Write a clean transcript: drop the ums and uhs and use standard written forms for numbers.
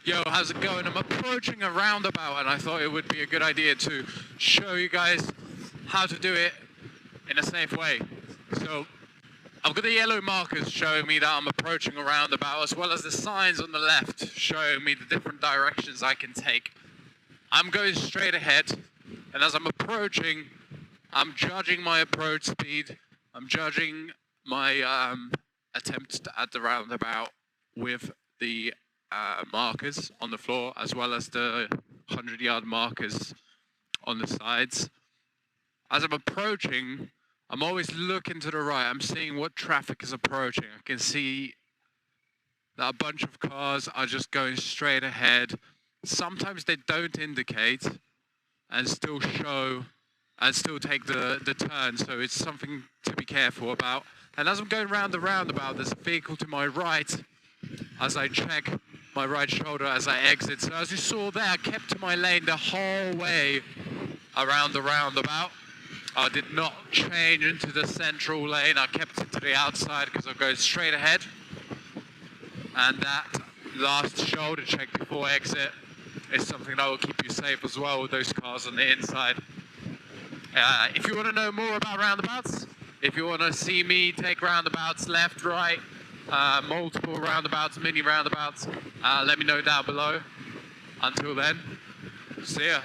Yo, how's it going? I'm approaching a roundabout and I thought it would be a good idea to show you guys how to do it in a safe way. So I've got the yellow markers showing me that I'm approaching a roundabout, as well as the signs on the left showing me the different directions I can take. I'm going straight ahead, and as I'm approaching, I'm judging my approach speed. I'm judging my attempt at the roundabout with the markers on the floor, as well as the 100-yard markers on the sides. As I'm approaching, I'm always looking to the right. I'm seeing what traffic is approaching. I can see that a bunch of cars are just going straight ahead. Sometimes they don't indicate and still show and still take the turn, so it's something to be careful about. And as I'm going round the roundabout, there's a vehicle to my right. As I check my right shoulder as I exit. So as you saw there, I kept to my lane the whole way around the roundabout. I did not change into the central lane. I kept it to the outside because I'm going straight ahead. And that last shoulder check before exit is something that will keep you safe as well with those cars on the inside. If you want to know more about roundabouts, if you want to see me take roundabouts left, right, multiple roundabouts, mini roundabouts, let me know down below. Until then, see ya.